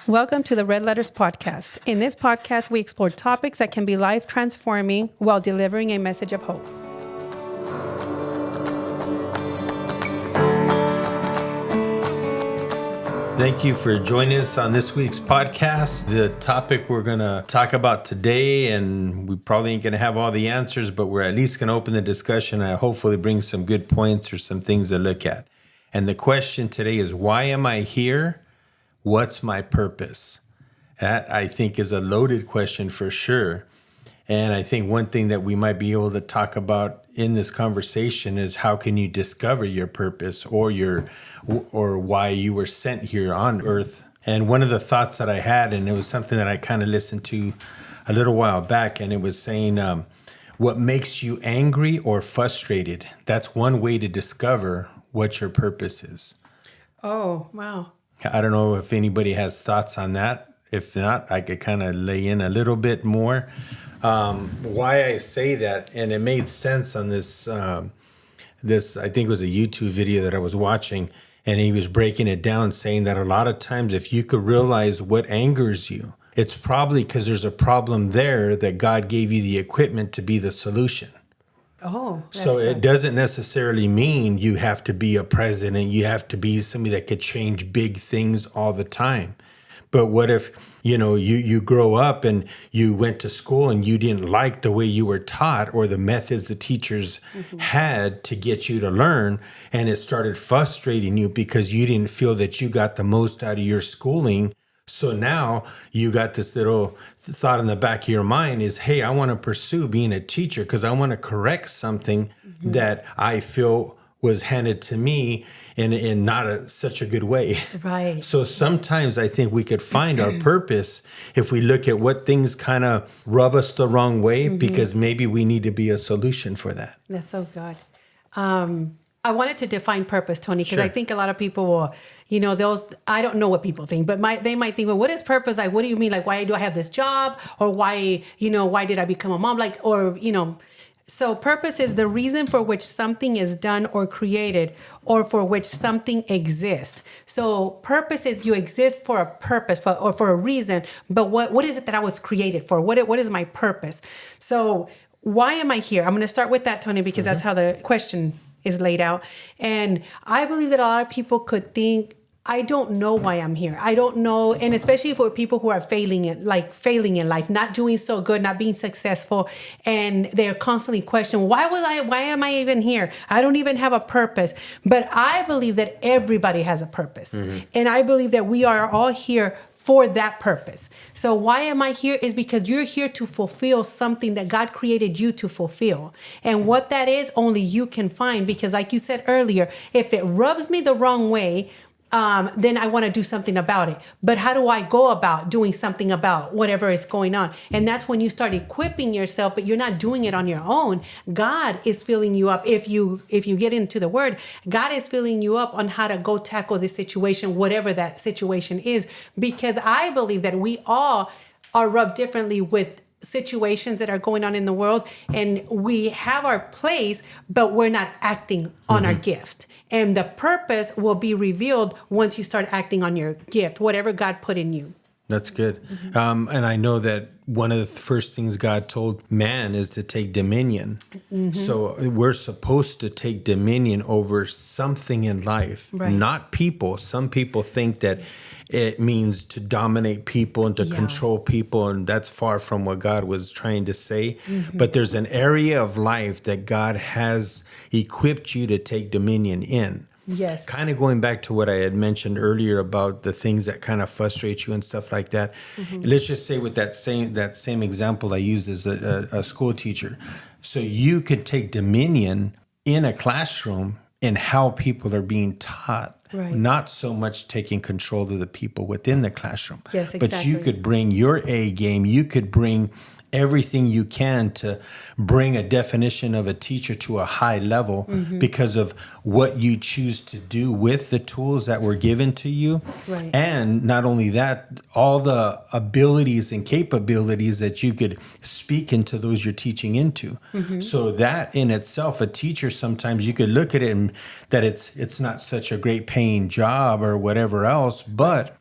Welcome to the Red Letters Podcast. In this podcast, we explore topics that can be life-transforming while delivering a message of hope. Thank you for joining us on this week's podcast. The topic we're going to talk about today, and we probably ain't going to have all the answers, but we're at least going to open the discussion and hopefully bring some good points or some things to look at. And the question today is, why am I here? What's my purpose? That, I think, is a loaded question for sure. And I think one thing that we might be able to talk about in this conversation is how can you discover your purpose or why you were sent here on earth. And one of the thoughts that I had, and it was something that I kind of listened to a little while back, and it was saying, what makes you angry or frustrated? That's one way to discover what your purpose is. Oh, wow. I don't know if anybody has thoughts on that. If not, I could kind of lay in a little bit more. Why I say that, and it made sense on this, I think it was a YouTube video that I was watching, and he was breaking it down, saying that a lot of times if you could realize what angers you, it's probably because there's a problem there that God gave you the equipment to be the solution. Oh, that's so cool. It doesn't necessarily mean you have to be a president. You have to be somebody that could change big things all the time. But what if, you grow up and you went to school and you didn't like the way you were taught or the methods the teachers had to get you to learn, and it started frustrating you because you didn't feel that you got the most out of your schooling. So now you got this little thought in the back of your mind is, hey, I want to pursue being a teacher because I want to correct something that I feel was handed to me in not such a good way. Right. So sometimes I think we could find our purpose if we look at what things kind of rub us the wrong way, because maybe we need to be a solution for that. That's so good. I wanted to define purpose, Tony, because Sure. I think a lot of people will, I don't know what people think, but they might think, well, what is purpose? Like, what do you mean? Like, why do I have this job? Or why did I become a mom? So purpose is the reason for which something is done or created, or for which something exists. So purpose is you exist for a purpose or for a reason, but what is it that I was created for? What is my purpose? So why am I here? I'm going to start with that, Tony, because that's how the question is laid out. And I believe that a lot of people could think, I don't know why I'm here. I don't know. And especially for people who are failing in life, not doing so good, not being successful. And they're constantly questioning, why am I even here? I don't even have a purpose. But I believe that everybody has a purpose. And I believe that we are all here for that purpose. So why am I here is because you're here to fulfill something that God created you to fulfill. And what that is, only you can find, because like you said earlier, if it rubs me the wrong way, then I want to do something about it. But how do I go about doing something about whatever is going on? And that's when you start equipping yourself, but you're not doing it on your own. God is filling you up. If you get into the word, God is filling you up on how to go tackle this situation, whatever that situation is, because I believe that we all are rubbed differently with situations that are going on in the world, and we have our place, but we're not acting on our gift. And the purpose will be revealed once you start acting on your gift, whatever God put in you. That's good. And I know that one of the first things God told man is to take dominion. So we're supposed to take dominion over something in life, not people. Some people think that it means to dominate people and to control people, and that's far from what God was trying to say. But there's an area of life that God has equipped you to take dominion in. Yes. Kind of going back to what I had mentioned earlier about the things that kind of frustrate you and stuff like that. Let's just say with that same example I used as a school teacher. So you could take dominion in a classroom in how people are being taught. Right. Not so much taking control of the people within the classroom. Yes, exactly. But you could bring your A game. You could bring everything you can to bring a definition of a teacher to a high level because of what you choose to do with the tools that were given to you. Right. And not only that, all the abilities and capabilities that you could speak into those you're teaching into. So that in itself, a teacher, sometimes you could look at it and that it's not such a great paying job or whatever else, but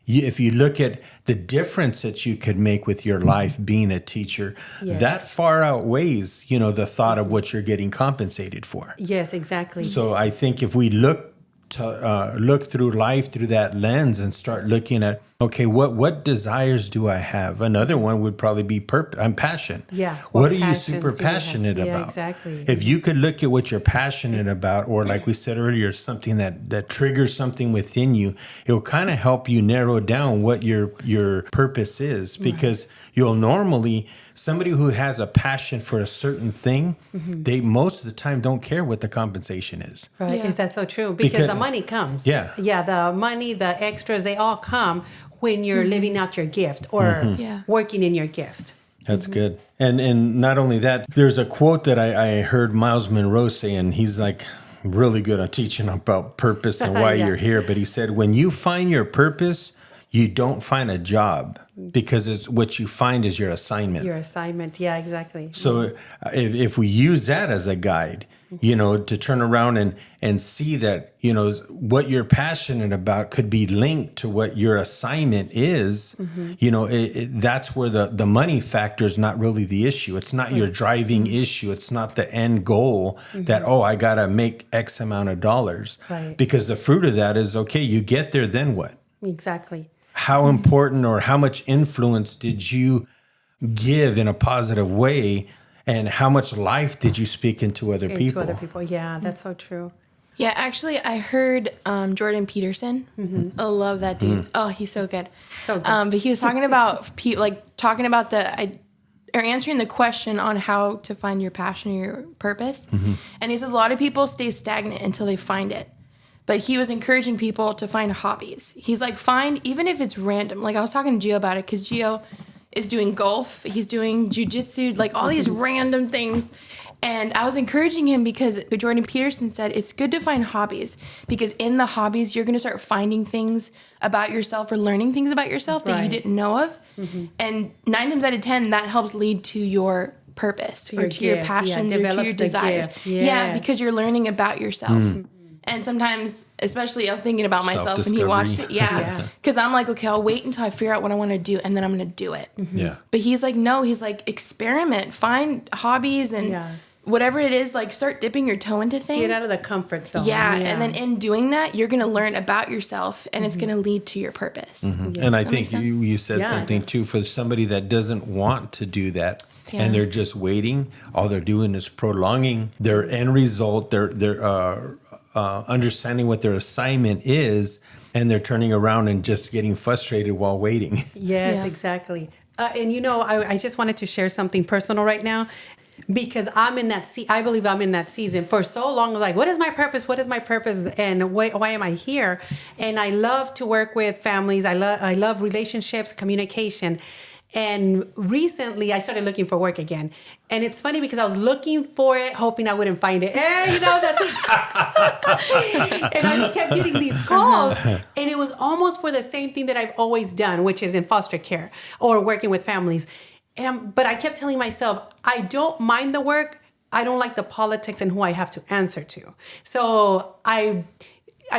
if you look at the difference that you could make with your life being a teacher, Yes. that far outweighs, the thought of what you're getting compensated for. Yes, exactly. So I think if we look through life through that lens and start looking at, okay, what desires do I have? Another one would probably be purpose. I'm passionate. Yeah. What are you passions super do you have? passionate Yeah, about? exactly. If you could look at what you're passionate about, or like we said earlier, something that triggers something within you, it will kind of help you narrow down what your purpose is, because you'll normally, somebody who has a passion for a certain thing, they most of the time don't care what the compensation is. Right. Yeah. Is that so true? Because the money comes. Yeah. Yeah. The money, the extras, they all come when you're living out your gift or Yeah. working in your gift. That's good. And not only that, there's a quote that I heard Miles Monroe say, and he's like really good at teaching about purpose and why Yeah. you're here. But he said, when you find your purpose, you don't find a job, because it's what you find is your assignment. Your assignment. Yeah, exactly. So if we use that as a guide, to turn around and see that, what you're passionate about could be linked to what your assignment is, that's where the money factor is not really the issue. It's not your driving issue. It's not the end goal that, I got to make X amount of dollars. Right. Because the fruit of that is, okay, you get there, then what? Exactly. How important or how much influence did you give in a positive way, and how much life did you speak into other Into people? other people. Yeah, that's so true. Yeah, actually, I heard Jordan Peterson. I love that dude. Oh, he's so good. So good. But he was talking about or answering the question on how to find your passion or your purpose. And he says a lot of people stay stagnant until they find it. But he was encouraging people to find hobbies. He's like, even if it's random. Like I was talking to Gio about it, because Gio is doing golf, he's doing jujitsu, like all these random things. And I was encouraging him because Jordan Peterson said it's good to find hobbies, because in the hobbies, you're going to start finding things about yourself or learning things about yourself that you Right. didn't know of. And 9 times out of 10, that helps lead to your purpose or your to your gift. passions Yeah, or to develops your the desires. gift. Yeah, Yes. because you're learning about yourself. And sometimes, especially I was thinking about myself when he watched it. Yeah. Because I'm like, okay, I'll wait until I figure out what I want to do, and then I'm going to do it. Yeah. But he's like, no, he's like, experiment, find hobbies, and Yeah. whatever it is, like start dipping your toe into things. Get out of the comfort zone. yeah, and then in doing that, you're going to learn about yourself, and it's going to lead to your purpose. And I think you said Yeah. something too, for somebody that doesn't want to do that, and they're just waiting. All they're doing is prolonging their end result. They're understanding what their assignment is, and they're turning around and just getting frustrated while waiting. Yes, Yeah. exactly. And I just wanted to share something personal right now, because I'm in that I believe I'm in that season for so long. Like, what is my purpose? What is my purpose? And why am I here? And I love to work with families. I love relationships, communication. And recently I started looking for work again. And it's funny because I was looking for it, hoping I wouldn't find it. That's and I kept getting these calls, and it was almost for the same thing that I've always done, which is in foster care or working with families. But I kept telling myself, I don't mind the work. I don't like the politics and who I have to answer to. So I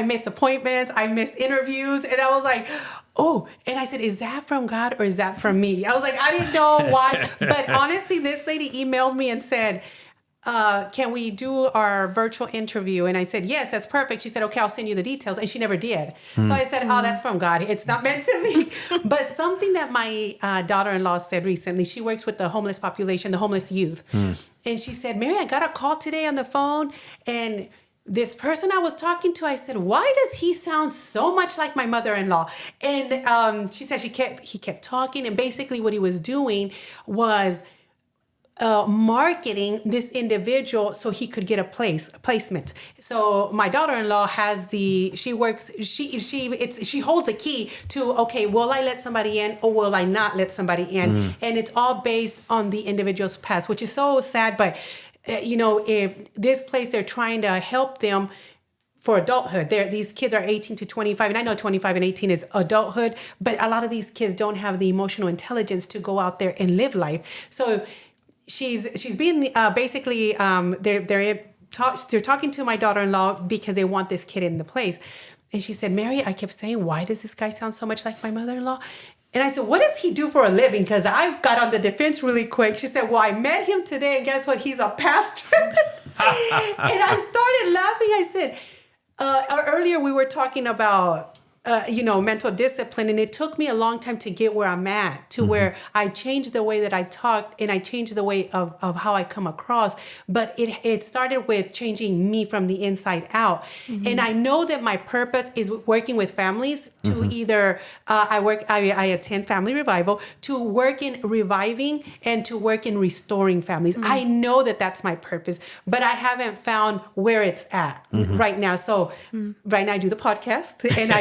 missed appointments, I missed interviews, and I was like, oh, and I said, is that from God or is that from me? I was like, I didn't know why. But honestly, this lady emailed me and said, can we do our virtual interview? And I said, yes, that's perfect. She said, okay, I'll send you the details. And she never did. So I said, oh, that's from God. It's not meant to be. But something that my daughter-in-law said recently, she works with the homeless population, the homeless youth. And she said, Mary, I got a call today on the phone, and this person I was talking to, I said, why does he sound so much like my mother-in-law? And she said he kept talking, and basically what he was doing was marketing this individual so he could get a placement. So my daughter-in-law she holds a key to, okay, will I let somebody in or will I not let somebody in? And it's all based on the individual's past, which is so sad. But if this place, they're trying to help them for adulthood. These kids are 18 to 25, and I know 25 and 18 is adulthood, but a lot of these kids don't have the emotional intelligence to go out there and live life. So she's being basically they're they're talking to my daughter-in-law because they want this kid in the place. And she said, Mary, I kept saying, why does this guy sound so much like my mother-in-law? And I said, what does he do for a living? Because I got on the defense really quick. She said, well, I met him today, and guess what? He's a pastor. And I started laughing. I said, earlier we were talking about, mental discipline. And it took me a long time to get where I'm at, to where I changed the way that I talked and I changed the way of how I come across. But it started with changing me from the inside out. And I know that my purpose is working with families to either, I attend Family Revival, to work in reviving and to work in restoring families. I know that that's my purpose, but I haven't found where it's at right now. So right now I do the podcast, and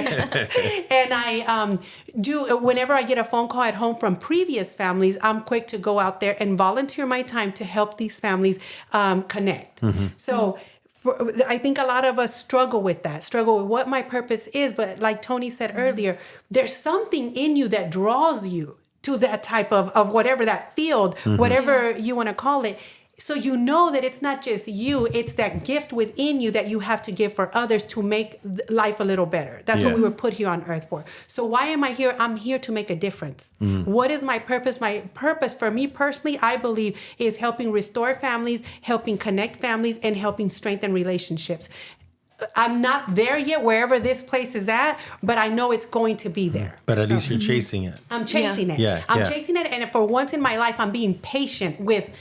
I do, whenever I get a phone call at home from previous families, I'm quick to go out there and volunteer my time to help these families connect. So I think a lot of us struggle with what my purpose is. But like Tony said earlier, there's something in you that draws you to that type of whatever that field, whatever you want to call it. So you know that it's not just you, it's that gift within you that you have to give for others to make life a little better. That's what we were put here on earth for. So why am I here? I'm here to make a difference. What is my purpose? My purpose for me personally, I believe, is helping restore families, helping connect families, and helping strengthen relationships. I'm not there yet, wherever this place is at, but I know it's going to be there. But at least you're chasing it. I'm chasing it. I'm chasing it. And for once in my life, I'm being patient with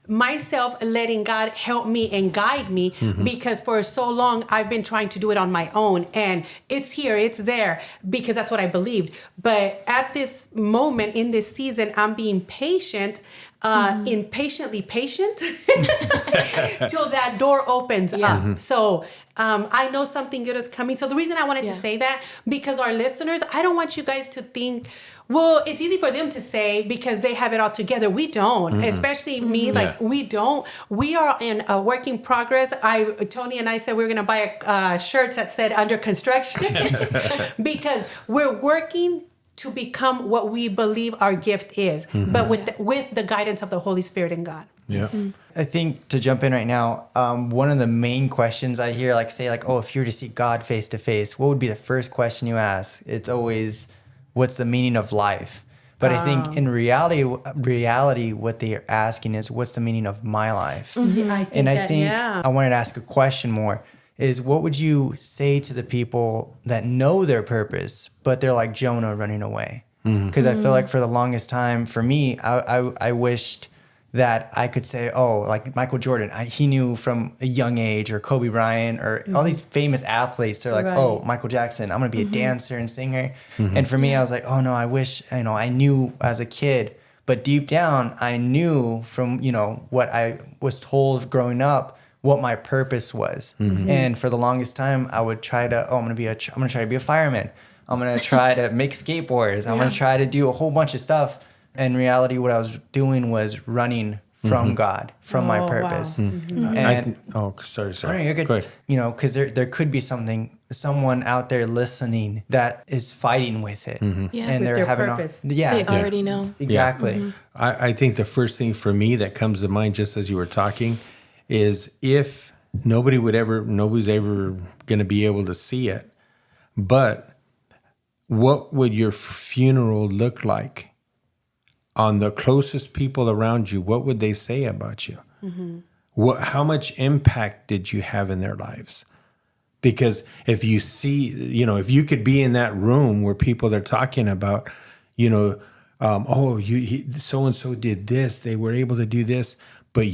myself, letting God help me and guide me, because for so long I've been trying to do it on my own, and it's here, it's there, because that's what I believed. But at this moment in this season, I'm being patient, impatiently patient till that door opens up. So I know something good is coming. So the reason I wanted to say that, because our listeners, I don't want you guys to think, well, it's easy for them to say because they have it all together. We don't, especially me. Like we don't. We are in a work in progress. Tony and I said we were going to buy shirts that said "under construction" because we're working to become what we believe our gift is, but with the guidance of the Holy Spirit and God. Yeah. I think, to jump in right now, one of the main questions I hear, oh, if you were to see God face to face, what would be the first question you ask? It's always, what's the meaning of life? But I think in reality, what they are asking is, what's the meaning of my life? I think I wanted to ask a question more, is what would you say to the people that know their purpose, but they're like Jonah running away? Because I feel like for the longest time, for me, I wished that I could say, oh, like Michael Jordan, he knew from a young age, or Kobe Bryant, or all these famous athletes. They're like, oh, Michael Jackson, I'm going to be a dancer and singer. And for me, I was like, oh no, I wish, I knew as a kid, but deep down, I knew from, what I was told growing up, what my purpose was. And for the longest time, I would try to, I'm going to try to be a fireman. I'm going to try to make skateboards. I'm going to try to do a whole bunch of stuff. In reality, what I was doing was running from God, from my purpose. Wow. And sorry. No, you're good. Go ahead. Because there could be someone out there listening that is fighting with it, and with they're their having purpose. They already know. Exactly. I think the first thing for me that comes to mind just as you were talking is, if nobody's ever going to be able to see it, but what would your funeral look like on the closest people around you? What would they say about you? How much impact did you have in their lives? Because if you see, if you could be in that room where people are talking about, so-and-so did this, they were able to do this, but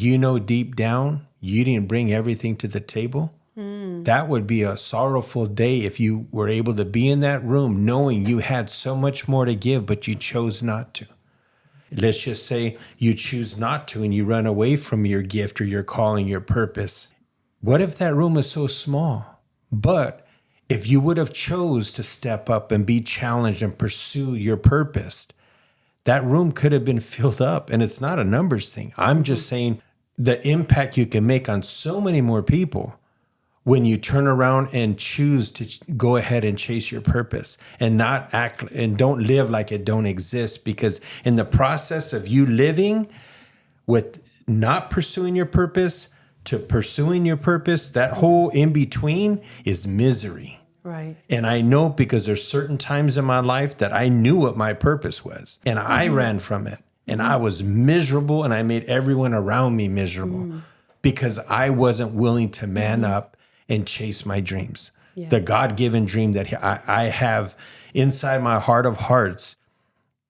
deep down, you didn't bring everything to the table. That would be a sorrowful day if you were able to be in that room knowing you had so much more to give, but you chose not to. Let's just say you choose not to and you run away from your gift or your calling, your purpose. What if that room is so small? But if you would have chose to step up and be challenged and pursue your purpose, that room could have been filled up. And it's not a numbers thing. I'm just saying the impact you can make on so many more people when you turn around and choose to go ahead and chase your purpose and not act and don't live like it don't exist. Because in the process of you living with not pursuing your purpose, to pursuing your purpose, that whole in between is misery. Right. And I know because there's certain times in my life that I knew what my purpose was and I ran from it and I was miserable and I made everyone around me miserable because I wasn't willing to man up and chase my dreams. Yeah. The God-given dream that I have inside my heart of hearts.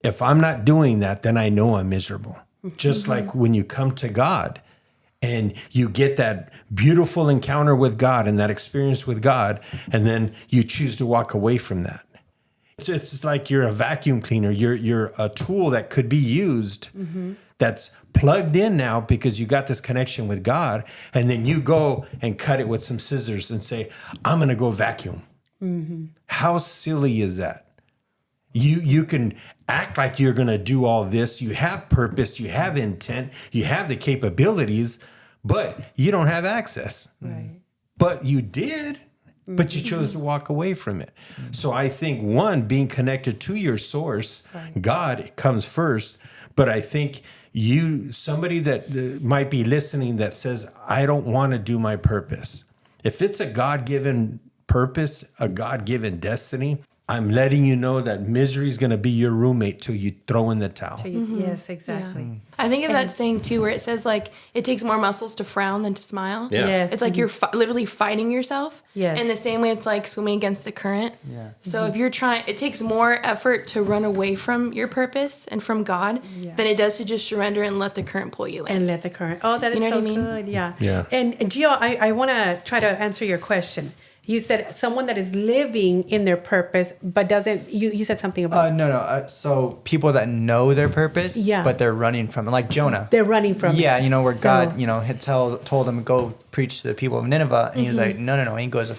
If I'm not doing that, then I know I'm miserable. Just like when you come to God and you get that beautiful encounter with God and that experience with God, and then you choose to walk away from that. It's like you're a vacuum cleaner. You're a tool that could be used that's plugged in now because you got this connection with God, and then you go and cut it with some scissors and say, I'm going to go vacuum. How silly is that? You can act like you're going to do all this. You have purpose, you have intent, you have the capabilities, but you don't have access. Right. But you did, but you chose to walk away from it. So I think one, being connected to your source, God comes first. But I think somebody that might be listening that says, I don't want to do my purpose. If it's a God-given purpose, a God-given destiny, I'm letting you know that misery is going to be your roommate till you throw in the towel. Yes, exactly. Yeah. I think of that saying too, where it says like, it takes more muscles to frown than to smile. Yeah. Yes. It's like you're literally fighting yourself. Yes. In the same way, it's like swimming against the current. Yeah. So if you're trying, it takes more effort to run away from your purpose and from God than it does to just surrender and let the current pull you in. And let the current. Oh, that is You know so what I mean? good. Yeah. Yeah. And Gio, I want to try to answer your question. You said someone that is living in their purpose, but doesn't. You said something about No. So people that know their purpose, Yeah. but they're running from it, like Jonah. they're running from it. Yeah, where So- God, had told him go preach to the people of Nineveh, and he was like, no. And he goes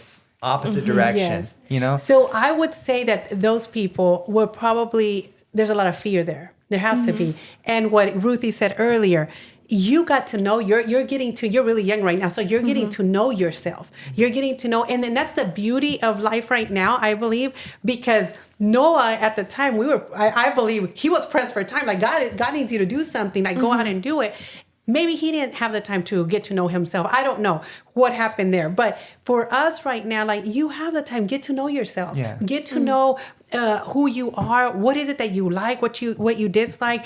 opposite direction. Yes. So I would say that those people were probably, there's a lot of fear there. There has to be. And what Ruthie said earlier, you got to know, you're really young right now. So you're getting to know yourself. You're getting to know, and then that's the beauty of life right now, I believe, because Noah at the time, I believe he was pressed for time. Like God needs you to do something, like go out and do it. Maybe he didn't have the time to get to know himself. I don't know what happened there. But for us right now, like you have the time, get to know yourself. Yeah. Get to know who you are. What is it that you like? What you dislike?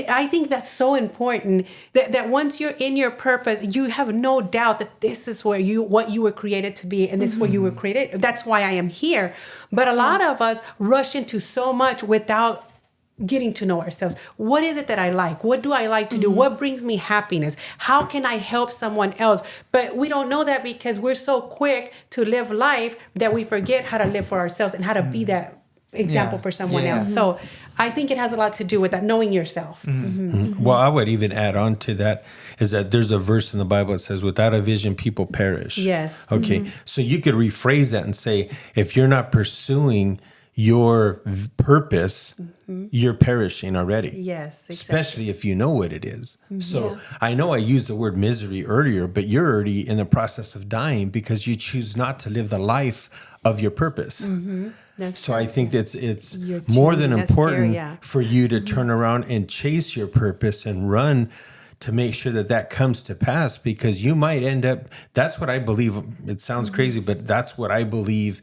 I think that's so important. That once you're in your purpose, you have no doubt that this is what you were created to be, and this is where you were created. That's why I am here. But a lot of us rush into so much without getting to know ourselves. What is it that I like? What do I like to do? What brings me happiness? How can I help someone else? But we don't know that because we're so quick to live life that we forget how to live for ourselves and how to be that example for someone else. So I think it has a lot to do with that, knowing yourself. Well, I would even add on to that is that there's a verse in the Bible that says, without a vision, people perish. Yes. Okay. So you could rephrase that and say, if you're not pursuing your purpose, you're perishing already. Yes, exactly. Especially if you know what it is. So I know I used the word misery earlier, but you're already in the process of dying because you choose not to live the life of your purpose. So I think that it's You're more than choosing. That's scary, important yeah. for you to turn around and chase your purpose and run to make sure that comes to pass, because you might end up, that's what I believe. It sounds crazy, but that's what I believe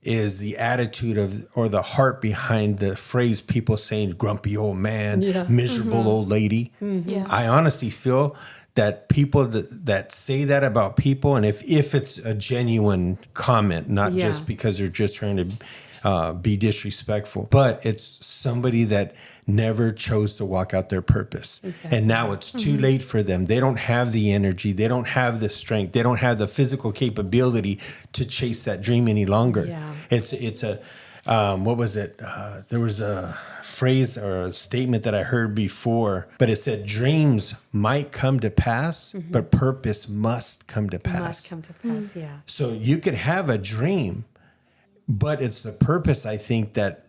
is the attitude of, or the heart behind the phrase people saying grumpy old man, miserable old lady. Yeah. I honestly feel that people that say that about people, and if it's a genuine comment, not just because they're just trying to be disrespectful, but it's somebody that never chose to walk out their purpose. Exactly. And now it's too late for them. They don't have the energy. They don't have the strength. They don't have the physical capability to chase that dream any longer. Yeah. It's a, what was it? There was a phrase or a statement that I heard before, but it said dreams might come to pass, but purpose must come to pass. Must come to pass, yeah. So you could have a dream, but it's the purpose, I think, that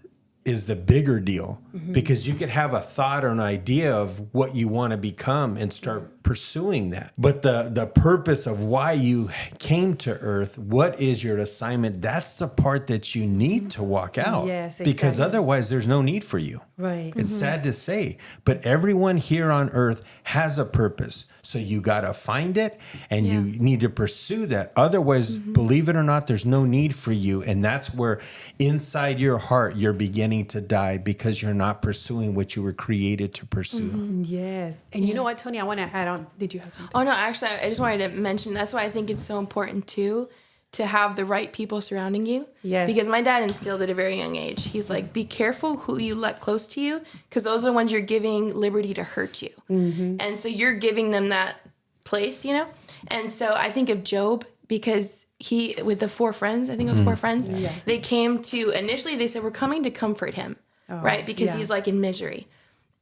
is the bigger deal, because you could have a thought or an idea of what you want to become and start pursuing that. But the purpose of why you came to earth, what is your assignment? That's the part that you need to walk out. Yes, Because exactly. otherwise there's no need for you. Right. It's sad to say, but everyone here on earth has a purpose. So you got to find it, and you need to pursue that. Otherwise, believe it or not, there's no need for you. And that's where inside your heart, you're beginning to die because you're not pursuing what you were created to pursue. Yes. And you know what, Tony, I want to add on. Did you have something? Oh no, actually, I just wanted to mention that's why I think it's so important too to have the right people surrounding you. Yes. Because my dad instilled at a very young age. He's like, be careful who you let close to you, because those are the ones you're giving liberty to hurt you. And so you're giving them that place, you know? And so I think of Job, because he, with the 4 friends, I think it was 4 friends, they came to, initially they said, we're coming to comfort him, right? Because he's like in misery.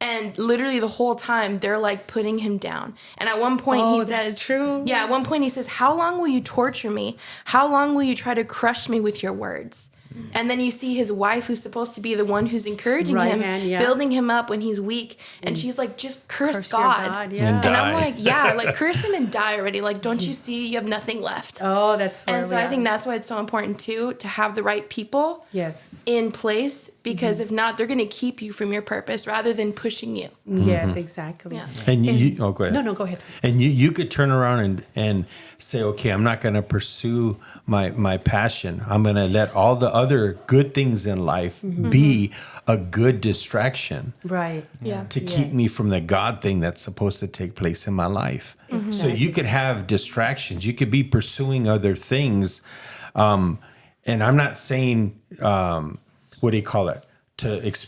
And literally the whole time they're like putting him down. And at one point he says, true. Yeah, at one point he says, how long will you torture me? How long will you try to crush me with your words? And then you see his wife, who's supposed to be the one who's encouraging Right him, hand, building him up when he's weak. And she's like, just curse God. Yeah. And And I'm die. like, yeah, like curse him and die already. Like, don't you see you have nothing left? Oh, that's where And so we I are. think that's why it's so important too, to have the right people Yes. in place, because if not, they're going to keep you from your purpose rather than pushing you. Yes, exactly. Yeah. And you, oh, go ahead. No, go ahead. And you could turn around and say, okay, I'm not going to pursue my passion. I'm going to let all the other good things in life be a good distraction Right. Yeah. to keep me from the God thing that's supposed to take place in my life. So you could have distractions. You could be pursuing other things. And I'm not saying, what do you call it?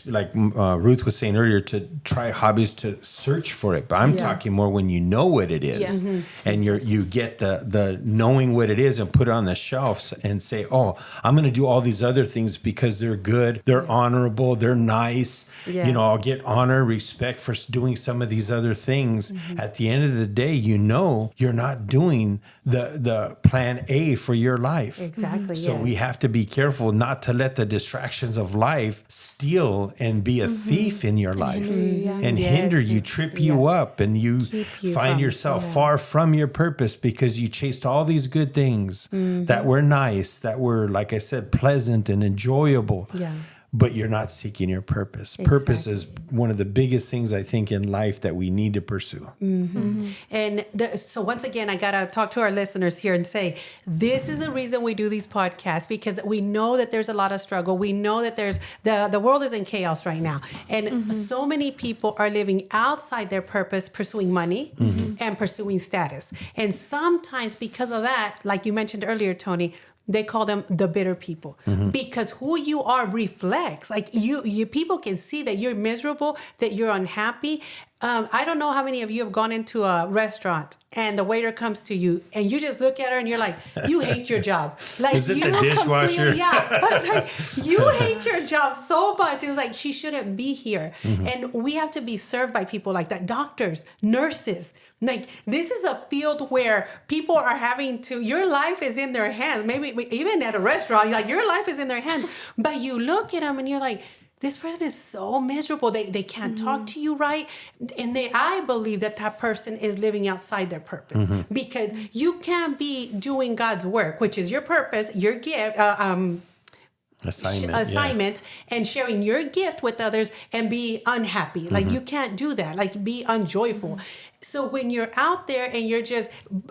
Like Ruth was saying earlier, to try hobbies, to search for it. But I'm talking more when you know what it is, and you get the knowing what it is and put it on the shelves and say, oh, I'm going to do all these other things because they're good, they're honorable, they're nice. Yes. You know, I'll get honor, respect for doing some of these other things. At the end of the day, you know you're not doing the plan A for your life. Exactly. So yes. we have to be careful not to let the distractions of life steal and be a thief in your life and Yes. hinder you, trip you up, and you Keep you find from- yourself far from your purpose because you chased all these good things that were nice, that were, like I said, pleasant and enjoyable. Yeah. But you're not seeking your purpose. Purpose is one of the biggest things I think in life that we need to pursue. And so once again, I got to talk to our listeners here and say, this is the reason we do these podcasts, because we know that there's a lot of struggle. We know that there's the world is in chaos right now. And so many people are living outside their purpose, pursuing money and pursuing status. And sometimes because of that, like you mentioned earlier, Tony, they call them the bitter people because who you are reflects. Like you people can see that you're miserable, that you're unhappy. I don't know how many of you have gone into a restaurant and the waiter comes to you and you just look at her and you're like, you hate your job. Like, Is it you the dishwasher? completely- Yeah. I was like, you hate your job so much. It was like, she shouldn't be here. And we have to be served by people like that. Doctors, nurses. Like, this is a field where people are having to, your life is in their hands. Maybe even at a restaurant, like your life is in their hands. But you look at them and you're like, this person is so miserable. They can't talk to you right. And I believe that person is living outside their purpose because you can't be doing God's work, which is your purpose, your gift, assignment and sharing your gift with others and be unhappy. Like you can't do that. Like be unjoyful. So when you're out there and you're just,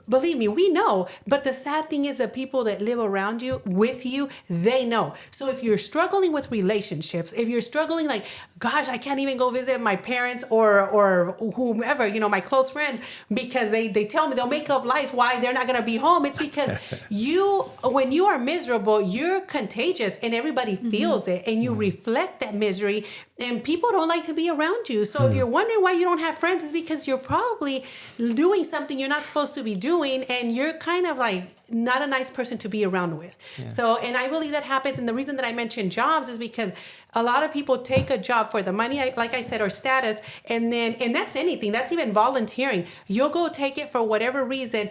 believe me, we know, but the sad thing is the people that live around you, with you, they know. So if you're struggling with relationships, if you're struggling like, gosh, I can't even go visit my parents or whomever, you know, my close friends, because they tell me, they'll make up lies why they're not going to be home. It's because when you are miserable, you're contagious and everybody feels it and you reflect that misery and people don't like to be around you. So if you're wondering why you don't have friends, it's because you're probably doing something you're not supposed to be doing and you're kind of like not a nice person to be around with. Yeah. So, and I believe that happens. And the reason that I mentioned jobs is because a lot of people take a job for the money, like I said, or status. And that's anything. That's even volunteering. You'll go take it for whatever reason,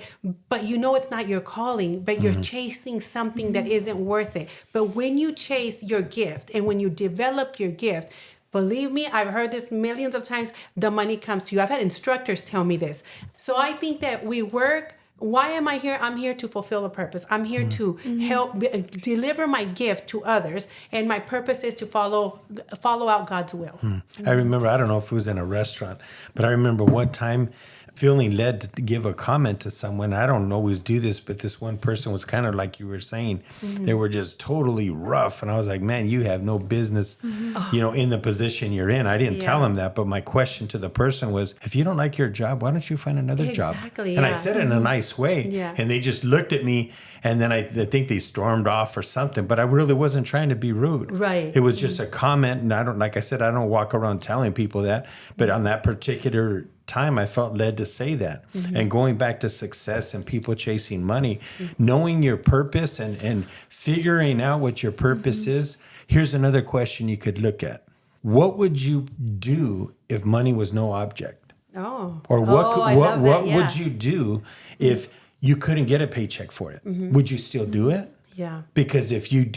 but you know it's not your calling, but you're chasing something that isn't worth it. But when you chase your gift and when you develop your gift, believe me, I've heard this millions of times, the money comes to you. I've had instructors tell me this. So I think that we work. Why am I here? I'm here to fulfill a purpose. I'm here to help deliver my gift to others. And my purpose is to follow out God's will. I remember, I don't know if it was in a restaurant, but I remember one time feeling led to give a comment to someone. I don't always do this, but this one person was kind of like you were saying. They were just totally rough. And I was like, man, you have no business, in the position you're in. I didn't tell him that. But my question to the person was, if you don't like your job, why don't you find another job? Exactly, And I yeah. said it in a nice way. Yeah. And they just looked at me. And then I think they stormed off or something. But I really wasn't trying to be rude. Right. It was just a comment. And I don't walk around telling people that. But on that particular time, I felt led to say that. And going back to success and people chasing money, knowing your purpose and figuring out what your purpose is. Here's another question you could look at. What would you do if money was no object? Oh. Or what I love that, what yeah. would you do if you couldn't get a paycheck for it? Would you still do it? Yeah. Because if you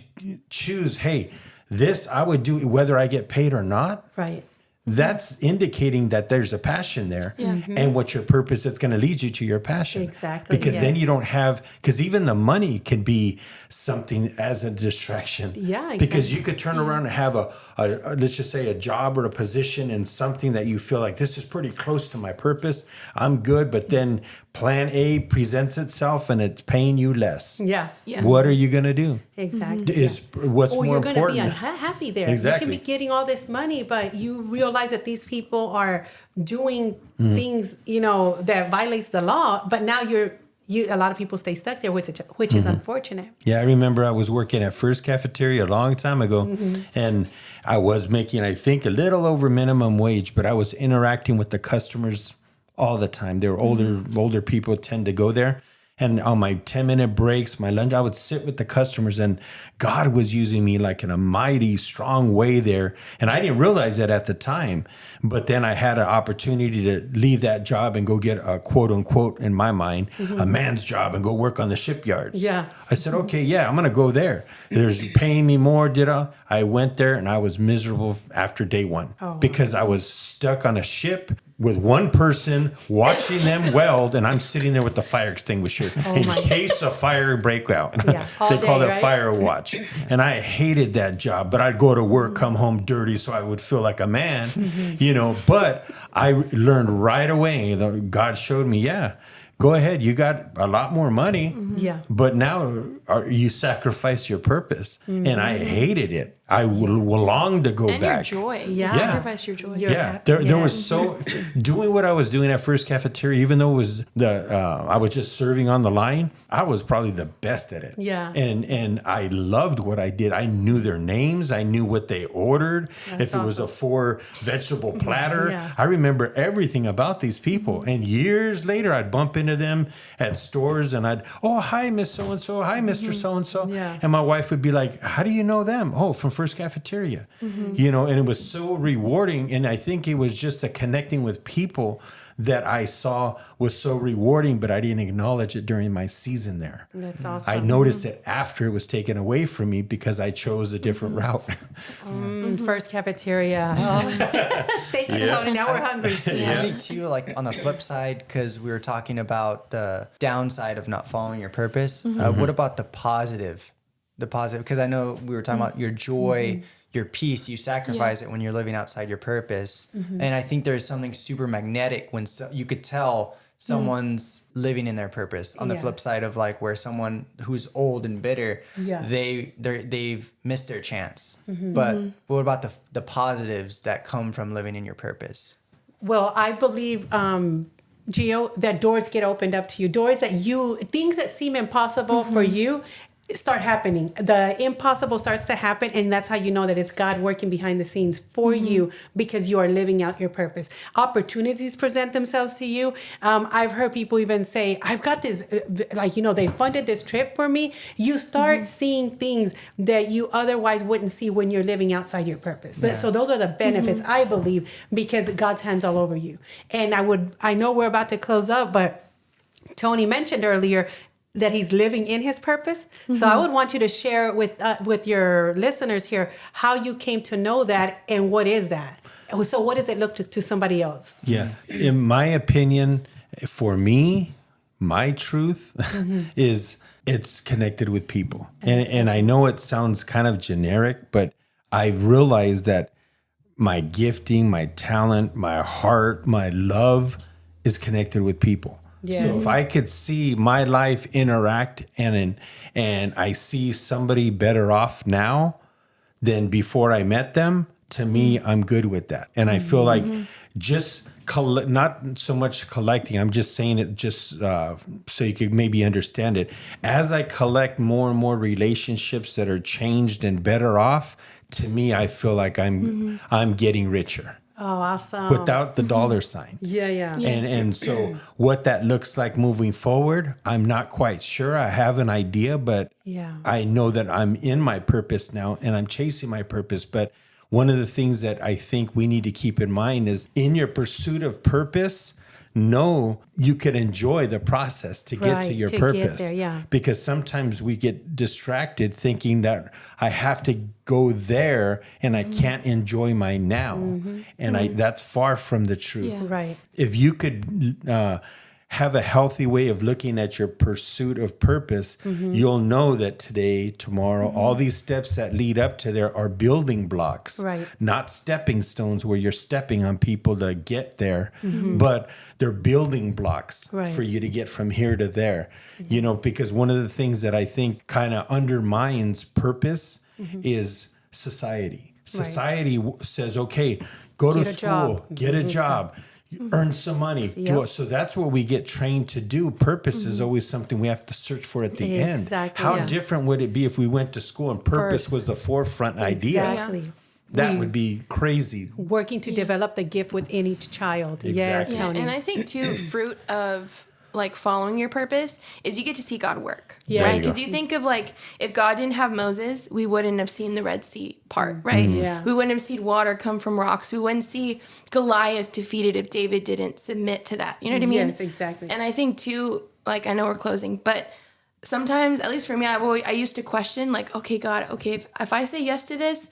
choose, hey, this I would do whether I get paid or not, Right. that's indicating that there's a passion there. And what your purpose, it's going to lead you to your passion. Exactly, Because then yes. you don't have, because even the money could be something as a distraction. Yeah, Because exactly. you could turn around and have a let's just say a job or a position in something that you feel like this is pretty close to my purpose. I'm good. But then plan A presents itself and it's paying you less. Yeah. Yeah. What are you going to do? Exactly. Is what's Or more you're going to be important? unhappy there. Exactly. You can be getting all this money, but you realize that these people are doing things, that violates the law. But now a lot of people stay stuck there, which is unfortunate. Yeah, I remember I was working at First Cafeteria a long time ago, and I was making, I think, a little over minimum wage, but I was interacting with the customers all the time. They were older people tend to go there. And on my 10-minute breaks, my lunch, I would sit with the customers, and God was using me like in a mighty, strong way there. And I didn't realize that at the time. But then I had an opportunity to leave that job and go get a quote unquote, in my mind, a man's job and go work on the shipyards. Yeah. I said, okay, yeah, I'm going to go there. There's paying me more. I went there and I was miserable after day one because I was stuck on a ship with one person watching them weld, and I'm sitting there with the fire extinguisher in case a fire break out. Yeah, all They call day, it right? fire watch. And I hated that job, but I'd go to work, come home dirty so I would feel like a man, but I learned right away, God showed me, go ahead, you got a lot more money, Yeah. but now you sacrifice your purpose. And I hated it. I will long to go And back. your joy. Yeah. You sacrifice your joy. You're- There was doing what I was doing at First Cafeteria, even though it was I was just serving on the line, I was probably the best at it. Yeah. And I loved what I did. I knew their names. I knew what they ordered. If it was a 4 vegetable platter, Yeah. I remember everything about these people. And years later, I'd bump into them at stores and hi, Miss So-and-so. Hi, Mr. So-and-so. Yeah. And my wife would be like, how do you know them? Oh, from First Cafeteria. And it was so rewarding. And I think it was just the connecting with people that I saw was so rewarding, but I didn't acknowledge it during my season there. That's awesome. I noticed it after it was taken away from me because I chose a different route. First Cafeteria. Thank you, Tony. Now we're hungry. I think too, like on the flip side, because we were talking about the downside of not following your purpose. What about the positive? Because I know we were talking about your joy, your peace. You sacrifice it when you're living outside your purpose, and I think there's something super magnetic when you could tell someone's living in their purpose. On the Yeah. flip side of like where someone who's old and bitter, Yeah. they've missed their chance. But what about the positives that come from living in your purpose? Well, I believe, Gio, that doors get opened up to you. Things that seem impossible for you start happening. The impossible starts to happen, and that's how you know that it's God working behind the scenes for you because you are living out your purpose. Opportunities present themselves to you. I've heard people even say, I've got this, they funded this trip for me. You start seeing things that you otherwise wouldn't see when you're living outside your purpose. Yeah. So those are the benefits, I believe, because God's hand's all over you. And I know we're about to close up, but Tony mentioned earlier that he's living in his purpose. So I would want you to share with your listeners here how you came to know that and what is that. So what does it look to somebody else? Yeah. In my opinion, for me, my truth is it's connected with people. And I know it sounds kind of generic, but I realized that my gifting, my talent, my heart, my love is connected with people. Yes. So if I could see my life interact and I see somebody better off now than before I met them, to me, I'm good with that. And I feel like just not so much collecting, I'm just saying it just so you could maybe understand it. As I collect more and more relationships that are changed and better off, to me, I feel like I'm getting richer. Oh, awesome. Without the dollar sign. Yeah. And so what that looks like moving forward, I'm not quite sure. I have an idea, but Yeah. I know that I'm in my purpose now and I'm chasing my purpose. But one of the things that I think we need to keep in mind is in your pursuit of purpose, know you can enjoy the process to get to Right, your to get purpose. there, yeah. Because sometimes we get distracted thinking that I have to go there and I can't enjoy my now. And that's far from the truth. Yeah. Right. If you could have a healthy way of looking at your pursuit of purpose, you'll know that today, tomorrow, all these steps that lead up to there are building blocks, Right. not stepping stones where you're stepping on people to get there, but they're building blocks Right. for you to get from here to there. You know, because one of the things that I think kind of undermines purpose is society. Society says, okay, go to Get a school, job. get a job, earn some money. Do it. So that's what we get trained to do. Purpose is always something we have to search for at the end. Exactly, How yeah. different would it be if we went to school and purpose First. was the forefront idea? Exactly. That would be crazy. Working to develop the gift within each child. Yes, Exactly. Yeah, Tony. and I think too, fruit of like following your purpose is you get to see God work. Yeah. There Right? you go. Because you think of like if God didn't have Moses, we wouldn't have seen the Red Sea part, right? Yeah. We wouldn't have seen water come from rocks. We wouldn't see Goliath defeated if David didn't submit to that. You know what I mean? Yes, exactly. And I think too, like I know we're closing, but sometimes, at least for me, I used to question like, okay, God, okay, if I say yes to this,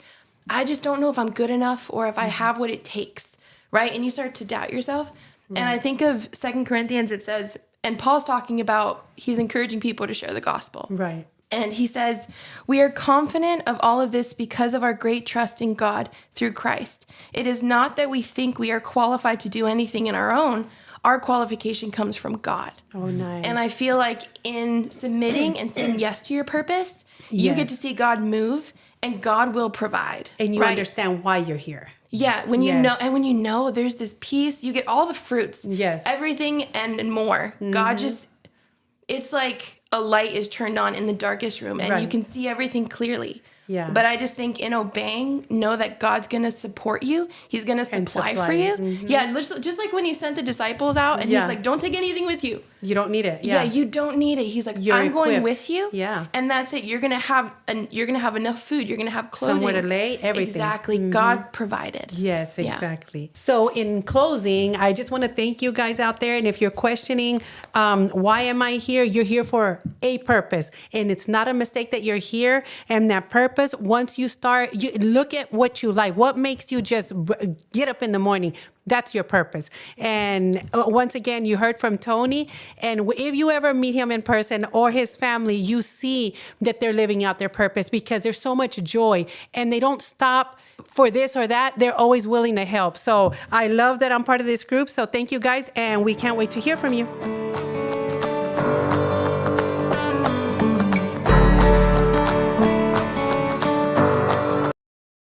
I just don't know if I'm good enough or if I have what it takes, right? And you start to doubt yourself. And I think of 2 Corinthians, it says, and Paul's talking about, he's encouraging people to share the gospel. Right. And he says, we are confident of all of this because of our great trust in God through Christ. It is not that we think we are qualified to do anything in our own. Our qualification comes from God. Oh, nice. And I feel like in submitting and saying yes to your purpose, you Yes. get to see God move and God will provide. and you right? understand why you're here. Yeah, when you Yes. know, and when you know there's this peace, you get all the fruits. Yes. Everything and more. God just, it's like a light is turned on in the darkest room and you Right. can see everything clearly. Yeah. But I just think in obeying, know that God's going to support you. He's going to supply for supply you. it. Yeah, just like when he sent the disciples out and Yeah. he's like, don't take anything with you. You don't need it. Yeah. Yeah. You don't need it. He's like, You're I'm going equipped. with you. Yeah. And that's it. You're gonna have enough food. You're gonna have clothing. Somewhere to lay, everything. Exactly. God provided. Yes, Yeah. exactly. So, in closing, I just want to thank you guys out there. And if you're questioning, why am I here? You're here for a purpose. And it's not a mistake that you're here. And that purpose, once you start, you look at what you like, what makes you just get up in the morning. That's your purpose. And once again, you heard from Tony. And if you ever meet him in person or his family, you see that they're living out their purpose because there's so much joy and they don't stop for this or that. They're always willing to help. So I love that I'm part of this group. So thank you guys. And we can't wait to hear from you.